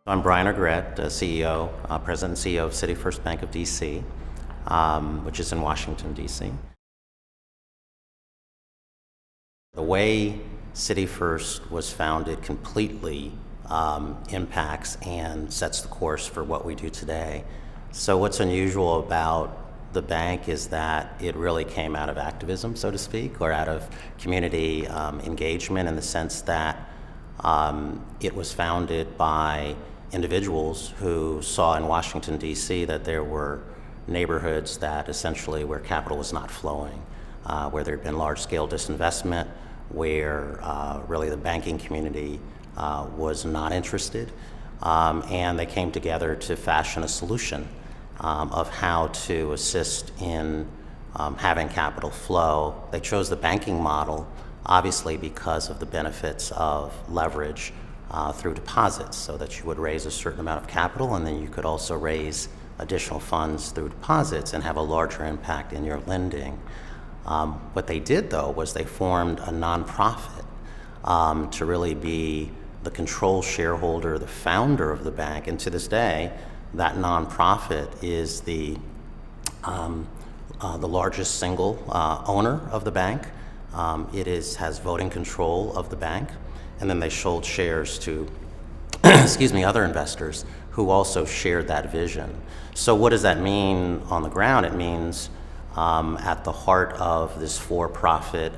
I'm Brian Ogret, CEO, President and CEO of City First Bank of DC, which is in Washington, DC. The way City First was founded completely impacts and sets the course for what we do today. So what's unusual about the bank is that it really came out of activism, so to speak, or out of community engagement, in the sense that it was founded by individuals who saw in Washington, D.C. that there were neighborhoods that essentially where capital was not flowing, where there had been large-scale disinvestment, where really the banking community was not interested, and they came together to fashion a solution of how to assist in having capital flow. They chose the banking model, obviously because of the benefits of leverage through deposits, so that you would raise a certain amount of capital and then you could also raise additional funds through deposits and have a larger impact in your lending. What they did, though, was they formed a nonprofit to really be the control shareholder, the founder of the bank, and to this day, that nonprofit is the largest single owner of the bank. It has voting control of the bank, and then they sold shares to other investors who also shared that vision. So what does that mean on the ground? It means at the heart of this for-profit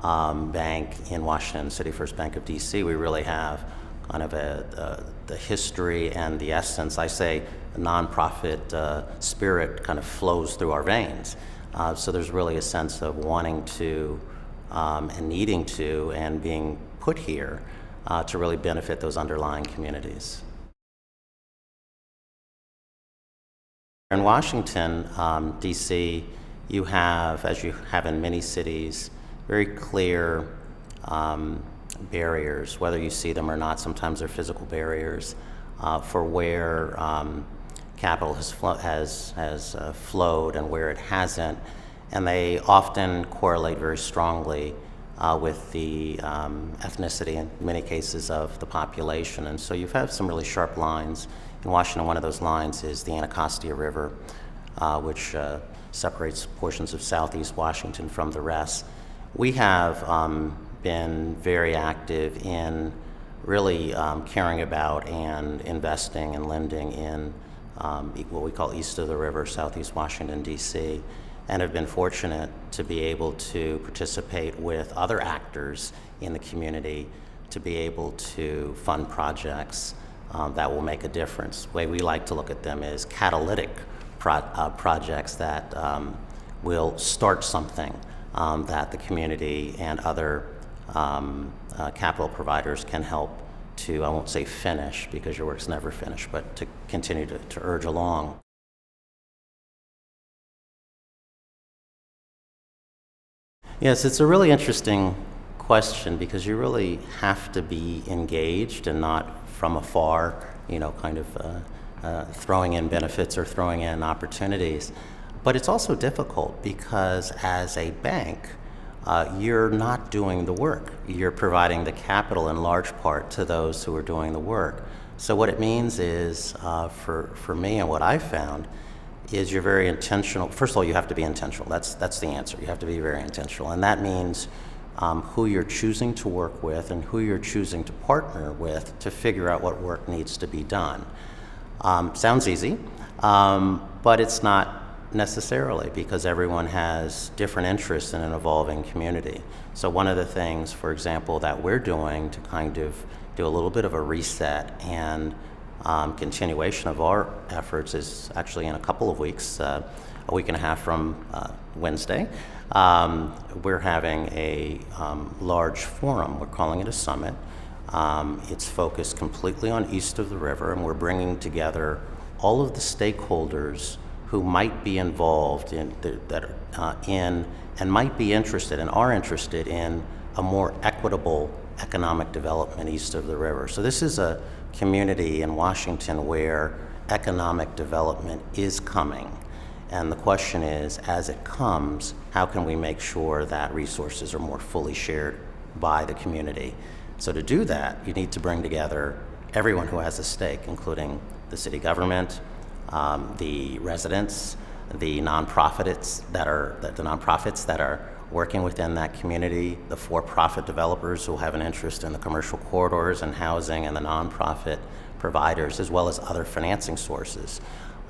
bank in Washington, City First Bank of DC, we really have kind of the history and the essence. I say the nonprofit spirit kind of flows through our veins. So there's really a sense of wanting to and needing to and being put here to really benefit those underlying communities. In Washington, D.C., you have, as you have in many cities, very clear barriers, whether you see them or not. Sometimes they're physical barriers for where capital has flowed and where it hasn't, and they often correlate very strongly with the ethnicity, in many cases, of the population. And so you have some really sharp lines. In Washington, one of those lines is the Anacostia River, which separates portions of southeast Washington from the rest. We have been very active in really caring about and investing and lending in what we call east of the river, southeast Washington, D.C., and have been fortunate to be able to participate with other actors in the community to be able to fund projects that will make a difference. The way we like to look at them is catalytic projects that will start something that the community and other capital providers can help to, I won't say finish because your work's never finished, but to continue to urge along. Yes, it's a really interesting question because you really have to be engaged and not from afar, kind of throwing in benefits or throwing in opportunities. But it's also difficult because as a bank, you're not doing the work. You're providing the capital in large part to those who are doing the work. So what it means is, for me and what I've found, is you're very intentional. First of all, you have to be intentional. That's the answer. You have to be very intentional. And that means who you're choosing to work with and who you're choosing to partner with to figure out what work needs to be done. Sounds easy, but it's not necessarily, because everyone has different interests in an evolving community. So one of the things, for example, that we're doing to kind of do a little bit of a reset and continuation of our efforts is actually in a couple of weeks, a week and a half from Wednesday. We're having a large forum. We're calling it a summit. It's focused completely on east of the river, and we're bringing together all of the stakeholders who might be involved in and might be interested and are interested in a more equitable economic development east of the river. So this is a community in Washington where economic development is coming. And the question is, as it comes, how can we make sure that resources are more fully shared by the community? So to do that, you need to bring together everyone who has a stake, including the city government, the residents, the nonprofits that are working within that community, the for-profit developers who have an interest in the commercial corridors and housing, and the nonprofit providers, as well as other financing sources.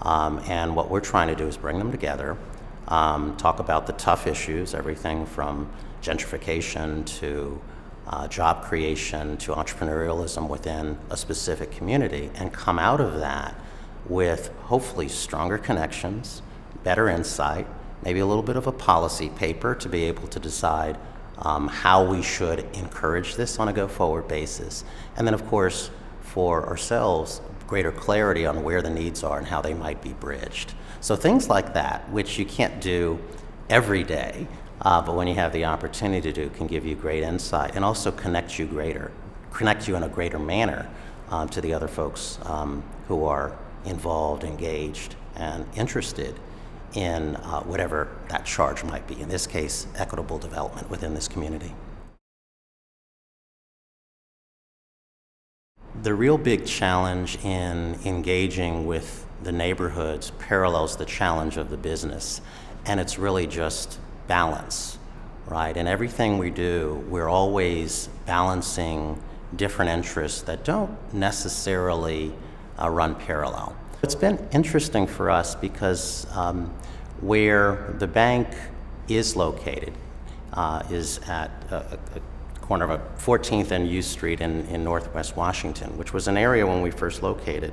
And what we're trying to do is bring them together, talk about the tough issues, everything from gentrification to job creation to entrepreneurialism within a specific community, and come out of that with hopefully stronger connections, better insight, maybe a little bit of a policy paper to be able to decide how we should encourage this on a go-forward basis. And then, of course, for ourselves, greater clarity on where the needs are and how they might be bridged. So things like that, which you can't do every day, but when you have the opportunity to do, can give you great insight and also connect you in a greater manner to the other folks who are involved, engaged, and interested in whatever that charge might be, in this case, equitable development within this community. The real big challenge in engaging with the neighborhoods parallels the challenge of the business, and it's really just balance, right? In everything we do, we're always balancing different interests that don't necessarily run parallel. It's been interesting for us because where the bank is located is at a corner of 14th and U Street in Northwest Washington, which was an area when we first located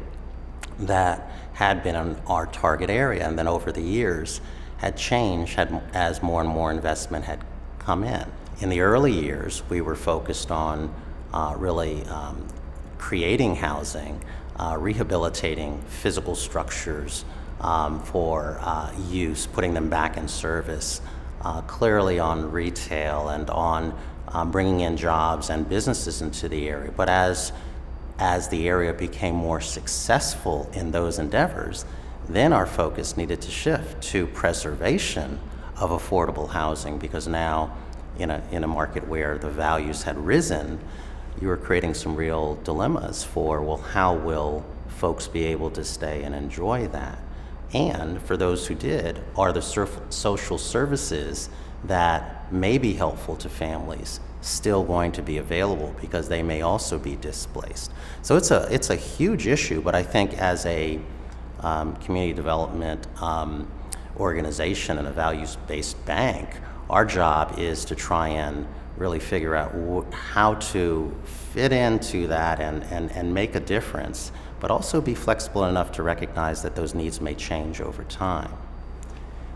that had been in our target area, and then over the years had changed as more and more investment had come in. In the early years, we were focused on really creating housing, rehabilitating physical structures for use, putting them back in service, clearly on retail and on bringing in jobs and businesses into the area. But as the area became more successful in those endeavors, then our focus needed to shift to preservation of affordable housing, because now in a market where the values had risen, you were creating some real dilemmas for, well, how will folks be able to stay and enjoy that? And for those who did, are the social services that may be helpful to families still going to be available, because they may also be displaced? So it's a huge issue, but I think as a community development organization and a values-based bank, our job is to try and really figure out how to fit into that and make a difference, but also be flexible enough to recognize that those needs may change over time.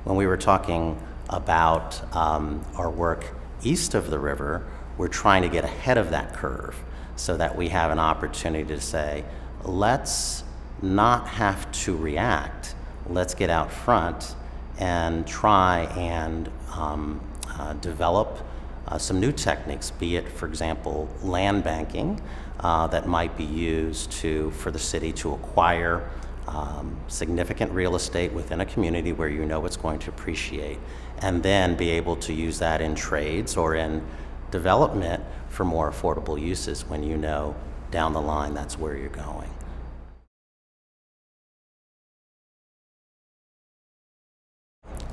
When we were talking about our work east of the river, we're trying to get ahead of that curve so that we have an opportunity to say, let's not have to react, let's get out front and try and develop some new techniques, be it, for example, land banking that might be used for the city to acquire significant real estate within a community where you know it's going to appreciate, and then be able to use that in trades or in development for more affordable uses when you know down the line that's where you're going.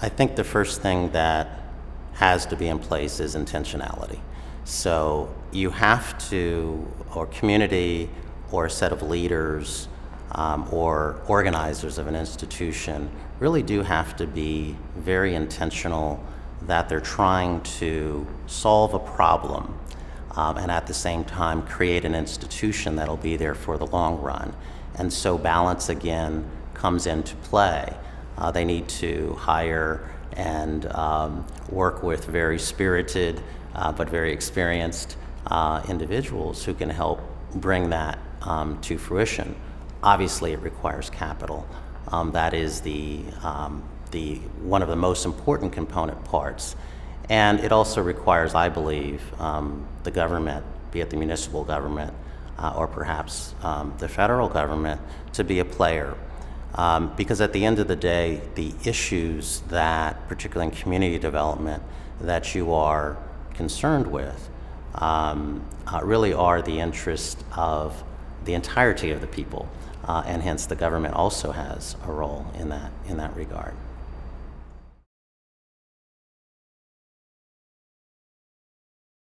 I think the first thing that has to be in place is intentionality. So you have to, or community, or a set of leaders, or organizers of an institution really do have to be very intentional that they're trying to solve a problem and at the same time create an institution that'll be there for the long run. And so balance again comes into play. They need to hire and work with very spirited but very experienced individuals who can help bring that to fruition. Obviously, it requires capital. That is one of the most important component parts. And it also requires, I believe, the government, be it the municipal government or perhaps the federal government, to be a player. Because at the end of the day, the issues that, particularly in community development, that you are concerned with really are the interest of the entirety of the people, and hence the government also has a role in that regard.